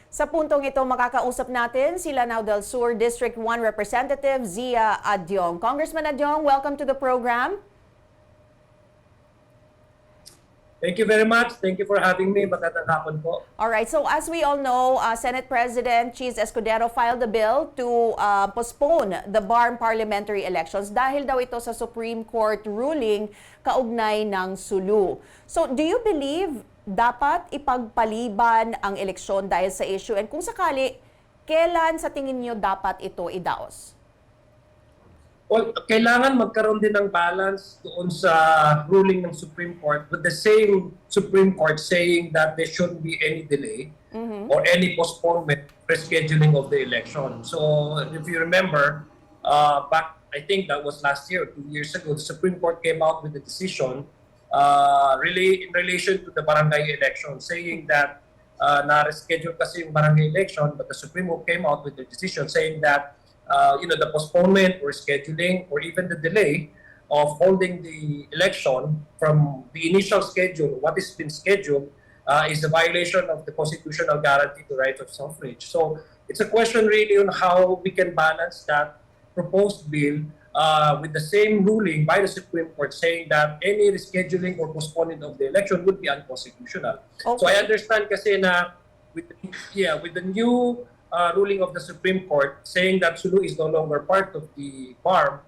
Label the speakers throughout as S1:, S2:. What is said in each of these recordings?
S1: Sa puntong ito, makakausap natin si Lanao del Sur District 1 Representative Zia Adiong. Congressman Adiong, welcome to the program.
S2: Thank you very much. Thank you for having me. Magandang hapon po.
S1: Alright, so as we all know, Senate President Chiz Escudero filed a bill to postpone the BARMM parliamentary elections dahil daw ito sa Supreme Court ruling kaugnay ng Sulu. So, do you believe dapat ipagpaliban ang eleksyon dahil sa issue? And kung sakali, kailan sa tingin niyo dapat ito idaos?
S2: Well, kailangan magkaroon din ng balance doon sa ruling ng Supreme Court with the same Supreme Court saying that there shouldn't be any delay or any postponement rescheduling of the election. So if you remember, back, I think that was last year, 2 years ago, the Supreme Court came out with a decision really in relation to the barangay election, saying that na-reschedule kasi yung barangay election, but the Supreme Court came out with a decision saying that the postponement or scheduling or even the delay of holding the election from the initial schedule, what has been scheduled, is a violation of the constitutional guarantee to right of suffrage. So it's a question really on how we can balance that proposed bill with the same ruling by the Supreme Court saying that any rescheduling or postponement of the election would be unconstitutional. Okay. So I understand kasi na with the new ruling of the Supreme Court saying that Sulu is no longer part of the BARMM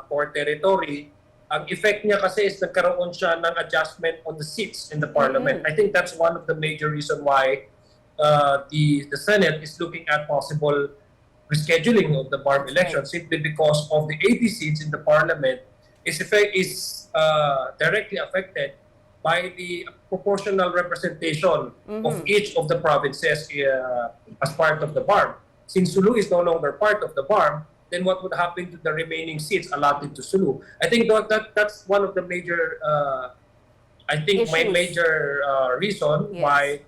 S2: or territory, ang effect niya kasi is nagkaroon siya ng adjustment on the seats in the Parliament. I think that's one of the major reasons why the Senate is looking at possible rescheduling of the BARMM election, simply because of the 80 seats in the Parliament is directly affected by the proportional representation of each of the provinces as part of the BARMM. Since Sulu is no longer part of the BARMM, then what would happen to the remaining seats allotted to Sulu? I think that's one of the major, major reason why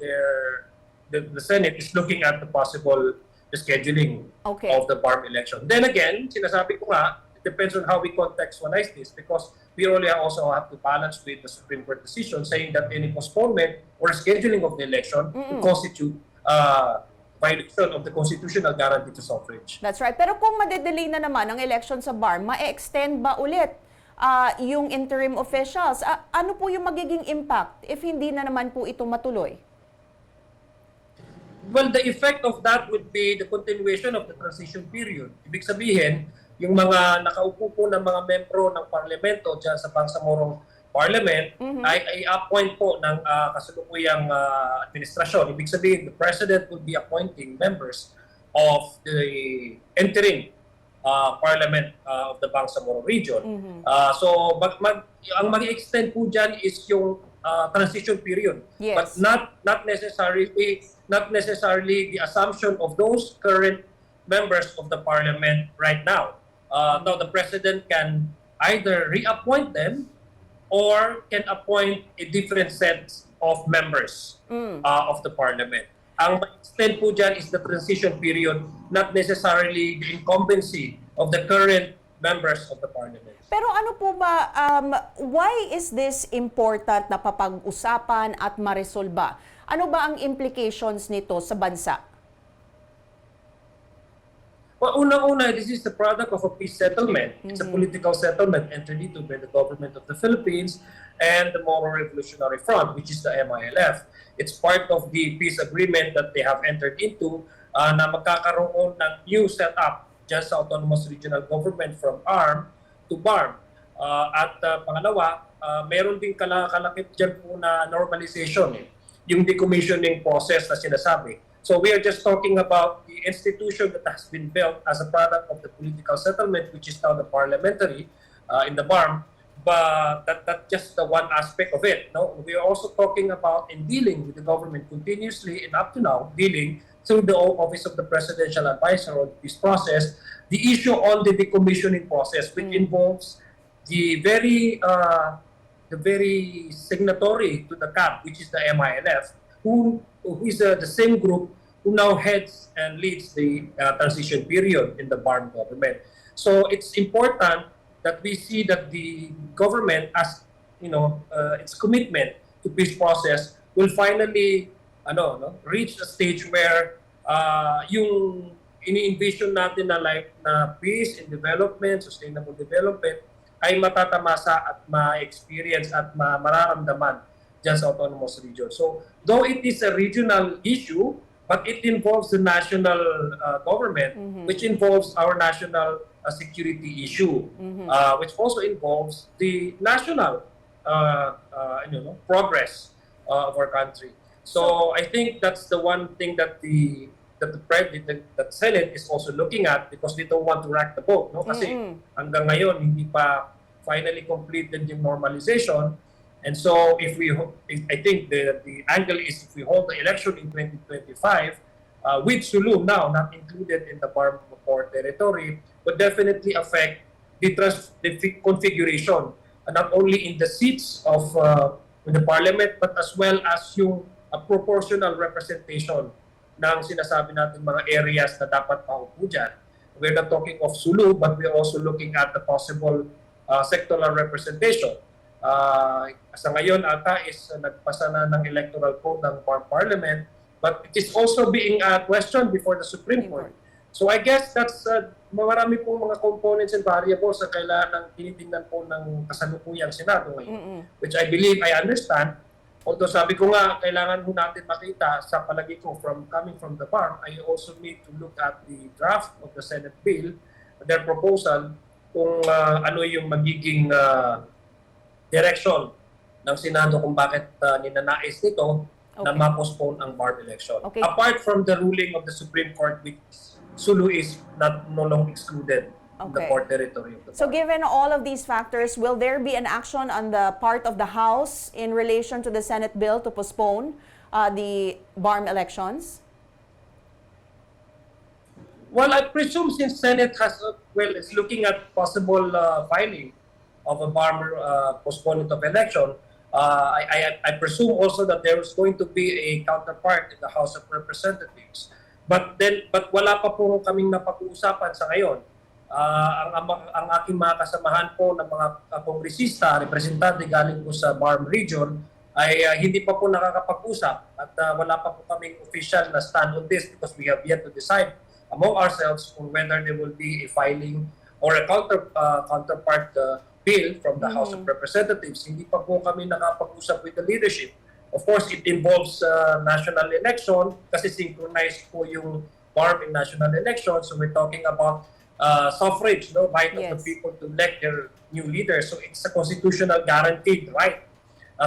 S2: the Senate is looking at the possible scheduling of the BARMM election. Then again, sinasabi ko nga, it depends on how we contextualize this, because we also have to balance with the Supreme Court decision saying that any postponement or scheduling of the election would constitute violation of the constitutional guarantee to suffrage.
S1: That's right. Pero kung madedelay na naman ang election sa BARMM, ma-extend ba ulit yung interim officials? Ano po yung magiging impact if hindi na naman po ito matuloy?
S2: Well, the effect of that would be the continuation of the transition period. Ibig sabihin, yung mga nakaupo po ng mga membro ng parlamento dyan sa Bangsamoro Parliament ay appoint po ng kasalukuyang administrasyon. Ibig sabihin, the President would be appointing members of the interim Parliament of the Bangsamoro region. So, ang mag-extend po dyan is yung transition period. But not necessarily the assumption of those current members of the Parliament right now. Now, the President can either reappoint them or can appoint a different set of members of the Parliament. Ang ma-extend po dyan is the transition period, not necessarily the incumbency of the current members of the Parliament.
S1: Pero ano po ba, why is this important na papag-usapan at maresolba? Ano ba ang implications nito sa bansa?
S2: Well, unang-una, this is the product of a peace settlement. It's a political settlement entered into by the government of the Philippines and the Moro Revolutionary Front, which is the MILF. It's part of the peace agreement that they have entered into na magkakaroon ng new setup dyan sa autonomous regional government from ARM to BARMM. Pangalawa, meron din kalakip dyan po na normalization, yung decommissioning process na sinasabi. So we are just talking about the institution that has been built as a product of the political settlement, which is now the parliamentary in the BARMM, but that's just the one aspect of it. No, we are also talking about and dealing with the government continuously and up to now, dealing through the Office of the Presidential Advisor on this process, the issue on the decommissioning process, which involves the very signatory to the CAB, which is the MILF, who is the same group who now heads and leads the transition period in the BARMM government. So it's important that we see that the government, as its commitment to peace process, will finally reach a stage where yung ini-envision natin na peace and development, sustainable development ay matatamasa at ma-experience at mararamdaman dyan sa autonomous region. So, though it is a regional issue, but it involves the national government, which involves our national security issue, which also involves the national progress of our country. So I think that's the one thing that the Senate is also looking at, because they don't want to rock the boat, no? Kasi hanggang ngayon hindi pa finally completed yung normalization. And so I think the angle is, if we hold the election in 2025 with Sulu now not included in the BARMM territory, would definitely affect the configuration, not only in the seats of in the parliament, but as well as yung proportional representation ng sinasabi natin mga areas na dapat paupo dyan. We're not talking of Sulu, but we're also looking at the possible sectoral representation. Sa ngayon ata is nagpasa na ng electoral code ng parliament, but it is also being questioned before the Supreme Court. So I guess that's marami pong mga components and variables na kailangan tinitingnan po ng kasalukuyang Senado ngayon, which I believe, I understand. Although sabi ko nga, kailangan mo natin makita sa palagi ko coming from the BARMM, I also need to look at the draft of the Senate bill, their proposal, kung ano yung magiging direction ng Senado kung bakit ninanais nito na ma-postpone ang BARMM election. Apart from the ruling of the Supreme Court, which Sulu is no longer excluded in the port territory of the
S1: So
S2: BARMM.
S1: given all of these factors, will there be an action on the part of the House in relation to the Senate bill to postpone the BARMM elections?
S2: Well, I presume since Senate is looking at possible filing of a BARMM postponement of election, I presume also that there is going to be a counterpart in the House of Representatives. But wala pa po kaming napag-uusapan sa ngayon. Ang aking mga kasamahan po ng mga kongresista, representante galing po sa BARMM region ay hindi pa po nakakapag-usap at wala pa po kaming official na stand on this, because we have yet to decide among ourselves on whether there will be a filing or a counterpart bill from the House of Representatives. Hindi pa po kami nakapag-usap with the leadership. Of course, it involves national election kasi synchronized po yung BARMM in national election. So we're talking about suffrage, right of the people to elect their new leaders. So it's a constitutional guaranteed right.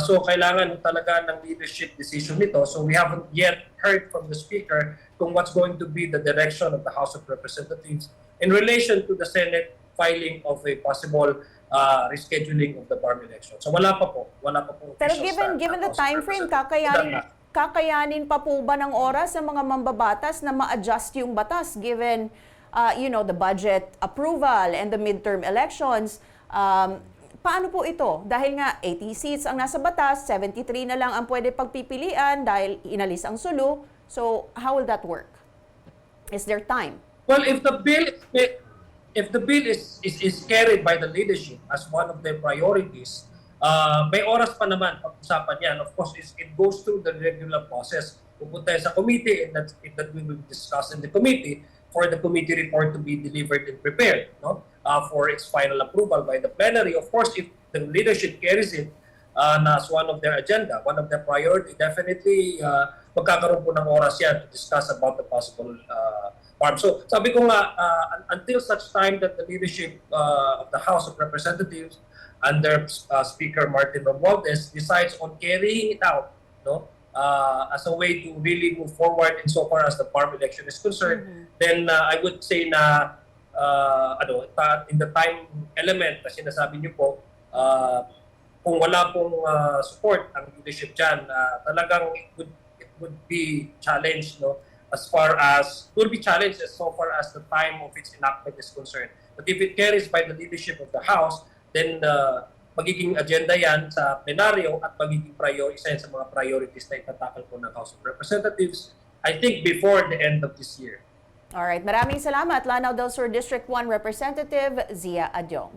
S2: So kailangan talaga ng leadership decision nito. So we haven't yet heard from the Speaker kung what's going to be the direction of the House of Representatives in relation to the Senate filing of a possible rescheduling of the BARMM election. So wala pa po.
S1: Pero given the time frame, kakayanin pa po ba ng oras ng mga mambabatas na ma-adjust yung batas given the budget approval and the midterm elections? Paano po ito? Dahil nga 80 seats ang nasa batas, 73 na lang ang pwede pagpipilian dahil inalis ang Sulu. So how will that work? Is there time?
S2: Well, if the bill is carried by the leadership as one of their priorities, may oras pa naman pag-usapan yan. Of course, it goes through the regular process. Pupunta sa committee, and that we will discuss in the committee for the committee report to be delivered and prepared, for its final approval by the plenary. Of course, if the leadership carries it as one of their agenda, one of their priority, definitely magkakaroon po ng oras yan to discuss about the possible BARMM. So sabi ko nga, until such time that the leadership of the House of Representatives under Speaker Martin Romualdez decides on carrying it out, as a way to really move forward insofar as the BARMM election is concerned, then I would say na in the time element na sinasabi niyo po, kung wala pong support ang leadership dyan, talagang it would be challenged, as far as so far as the time of its enactment is concerned. But if it carries by the leadership of the House, then magiging agenda yan sa plenaryo at magiging isa yan sa mga priorities na itatakal po ng House of Representatives, I think before the end of this year.
S1: Alright, maraming salamat, Lanao del Sur District 1 Representative Zia Adiong.